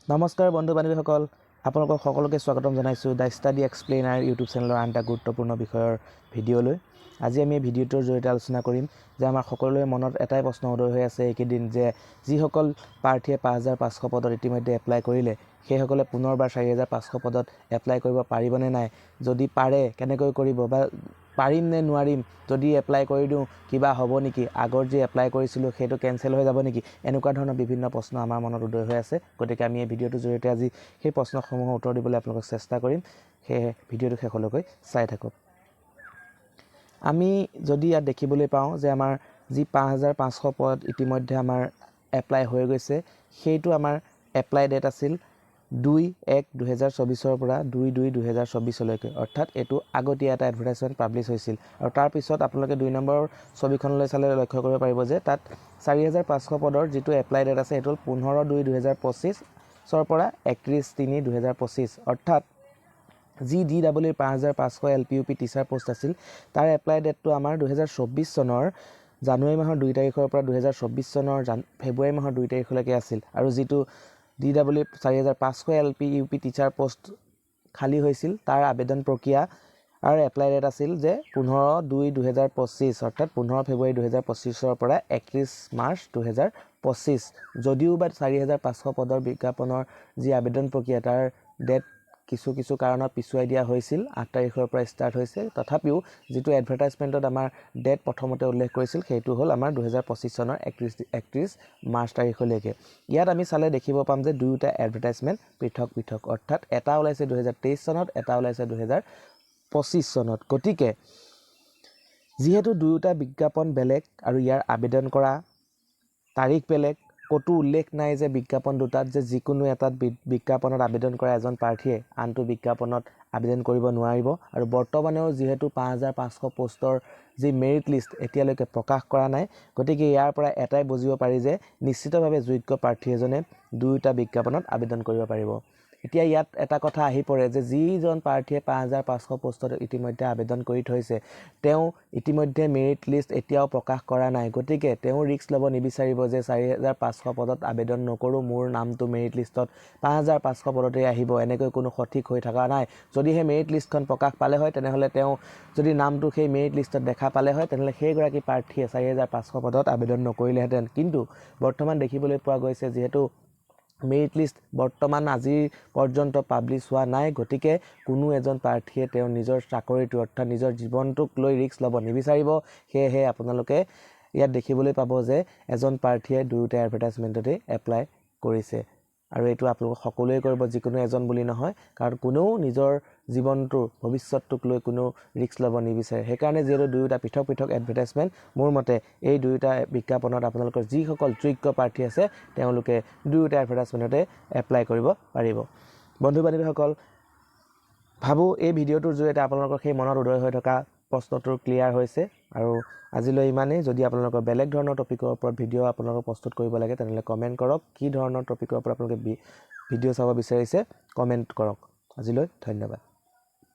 নমস্কাৰ বন্ধু বান্ধৱীসকল, আপোনালোকক সকলোকে স্বাগতম জনাইছোঁ দ্য ষ্টাডি এক্সপ্লেইনাৰ ইউটিউব চেনেলৰ আন এটা গুৰুত্বপূৰ্ণ বিষয়ৰ ভিডিঅ'লৈ। আজি আমি এই ভিডিঅ'টোৰ জৰিয়তে আলোচনা কৰিম যে আমাৰ সকলোৰে মনত এটাই প্ৰশ্ন উদয় হৈ আছে এইকেইদিন যে যিসকল প্ৰাৰ্থীয়ে ৫৫০০ পদত ইতিমধ্যে এপ্লাই কৰিলে সেইসকলে পুনৰবাৰ ৪৫০০ পদত এপ্লাই কৰিব পাৰিবনে নাই, যদি পাৰে কেনেকৈ কৰিব বা পাৰিম নে নোৱাৰিম, যদি এপ্লাই কৰি দিওঁ কিবা হ'ব নেকি, আগৰ যি এপ্লাই কৰিছিলোঁ সেইটো কেঞ্চেল হৈ যাব নেকি, এনেকুৱা ধৰণৰ বিভিন্ন প্ৰশ্ন আমাৰ মনত উদয় হৈ আছে। গতিকে আমি এই ভিডিঅ'টোৰ জৰিয়তে আজি সেই প্ৰশ্নসমূহৰ উত্তৰ দিবলৈ আপোনালোকক চেষ্টা কৰিম, সেয়েহে ভিডিঅ'টো শেষলৈকে চাই থাকক। আমি যদি ইয়াত দেখিবলৈ পাওঁ যে আমাৰ যি ৫৫০০ পদ ইতিমধ্যে আমাৰ এপ্লাই হৈ গৈছে, সেইটো আমাৰ এপ্লাই ডেট আছিল ২/১/২০২৪ পৰা ২/২/২০২৪লৈকে, অৰ্থাৎ এইটো আগতীয়া এটা এডভাৰটাইজমেণ্ট পাব্লিছ হৈছিল। আৰু তাৰপিছত আপোনালোকে ২ নম্বৰৰ ছবিখনলৈ চালে লক্ষ্য কৰিব পাৰিব যে তাত ৪৫০০ পদৰ যিটো এপ্লাই ডেট আছে সেইটো হ'ল ১৫/২/২০২৫ পৰা ৩১/৩/২০২৫, অৰ্থাৎ যি DEE ৫৫০০ LPUP টিচাৰ পোষ্ট আছিল তাৰ এপ্লাই ডেটটো আমাৰ ২০২৪ চনৰ জানুৱাৰী মাহৰ ২ তাৰিখৰ পৰা ২০২৪ চনৰ ফেব্ৰুৱাৰী মাহৰ ২ তাৰিখলৈকে আছিল। আৰু যিটো DEE ৪৫০০ LPUP টিচাৰ পোষ্ট খালী হৈছিল তাৰ আবেদন প্ৰক্ৰিয়া আৰু এপ্লাই ডেট আছিল যে ১৫/২/২০২৫, অৰ্থাৎ ১৫ ফেব্ৰুৱাৰী ২০২৫ পৰা ৩১ মাৰ্চ ২০২৫। যদিও বা ৪৫০০ পদৰ বিজ্ঞাপনৰ যি আবেদন প্ৰক্ৰিয়া তাৰ ডেট কিছু কাৰণত পিছুৱাই দিয়া হৈছিল, ৮ তাৰিখৰ পৰা ষ্টাৰ্ট হৈছে, তথাপিও যিটো এডভাৰটাইজমেণ্টত আমাৰ ডেট প্ৰথমতে উল্লেখ কৰিছিল সেইটো হ'ল আমাৰ ২০২৫ চনৰ ৩১ মাৰ্চ তাৰিখলৈকে। ইয়াত আমি চালে দেখিব পাম যে দুয়োটা এডভাৰটাইজমেণ্ট পৃথক, অৰ্থাৎ এটা ওলাইছে ২০২৩ চনত, এটা ওলাইছে ২০২৫ চনত। গতিকে যিহেতু দুয়োটা বিজ্ঞাপন বেলেগ আৰু ইয়াৰ আবেদন কৰা তাৰিখ বেলেগ, ক'তো উল্লেখ নাই যে বিজ্ঞাপন দুটাত যে যিকোনো এটাত বিজ্ঞাপনত আবেদন কৰা এজন প্ৰাৰ্থীয়ে আনটো বিজ্ঞাপনত আবেদন কৰিব নোৱাৰিব। আৰু বৰ্তমানেও যিহেতু ৫৫০০ পোষ্টৰ যি মেৰিট লিষ্ট এতিয়ালৈকে প্ৰকাশ কৰা নাই, গতিকে ইয়াৰ পৰা এটাই বুজিব পাৰি যে নিশ্চিতভাৱে যোগ্য প্ৰাৰ্থী এজনে দুয়োটা বিজ্ঞাপনত আবেদন কৰিব পাৰিব। এতিয়া ইয়াত এটা কথা আহি পৰে যে যিজন প্ৰাৰ্থীয়ে ৫৫০০ পোষ্টত ইতিমধ্যে আবেদন কৰি থৈছে তেওঁ ইতিমধ্যে মেৰিট লিষ্ট এতিয়াও প্ৰকাশ কৰা নাই, গতিকে তেওঁ ৰিস্ক ল'ব নিবিচাৰিব যে ৪৫০০ পদত আবেদন নকৰোঁ, মোৰ নামটো মেৰিট লিষ্টত ৫৫০০ পদতেই আহিব, এনেকৈ কোনো সঠিক হৈ থকা নাই। যদিহে মেৰিট লিষ্টখন প্ৰকাশ পালে হয় তেনেহ'লে তেওঁ যদি নামটো সেই মেৰিট লিষ্টত দেখা পালে হয় তেনেহ'লে সেইগৰাকী প্ৰাৰ্থীয়ে ৪৫০০ পদত আবেদন নকৰিলেহেঁতেন। কিন্তু বৰ্তমান দেখিবলৈ পোৱা গৈছে যিহেতু মেৰিট লিষ্ট বৰ্তমান আজিৰ পৰ্যন্ত পাব্লিছ হোৱা নাই, গতিকে কোনো এজন প্ৰাৰ্থীয়ে তেওঁৰ নিজৰ চাকৰিটো অৰ্থাৎ নিজৰ জীৱনটোক লৈ ৰিস্ক ল'ব নিবিচাৰিব। সেয়েহে আপোনালোকে ইয়াত দেখিবলৈ পাব যে এজন প্ৰাৰ্থীয়ে দুয়োটা এডভাৰটাইজমেণ্টতেই এপ্লাই কৰিছে। আৰু এইটো আপোনালোক সকলোৱে কৰিব, যিকোনো এজন বুলি নহয়, কাৰণ কোনেও নিজৰ জীৱনটোৰ ভৱিষ্যতটোক লৈ কোনো ৰিস্ক ল'ব নিবিচাৰে। সেইকাৰণে যিহেতু দুয়োটা পৃথক এডভাৰটাইজমেণ্ট, মোৰ মতে এই দুয়োটা বিজ্ঞাপনত আপোনালোকৰ যিসকল যোগ্য প্ৰাৰ্থী আছে তেওঁলোকে দুয়োটা এডভাৰটাইজমেণ্টতে এপ্লাই কৰিব পাৰিব। বন্ধু বান্ধৱীসকল, ভাবোঁ এই ভিডিঅ'টোৰ জৰিয়তে আপোনালোকৰ সেই মনত উদয় হৈ থকা প্ৰশ্নটোৰ ক্লিয়াৰ হৈছে। আৰু আজিলৈ ইমানেই। যদি আপোনালোকৰ বেলেগ ধৰণৰ টপিকৰ ওপৰত ভিডিঅ' আপোনালোকক প্ৰস্তুত কৰিব লাগে তেনেহ'লে কমেণ্ট কৰক। কি ধৰণৰ টপিকৰ ওপৰত আপোনালোকে ভিডিঅ' চাব বিচাৰিছে কমেণ্ট কৰক। আজিলৈ ধন্যবাদ।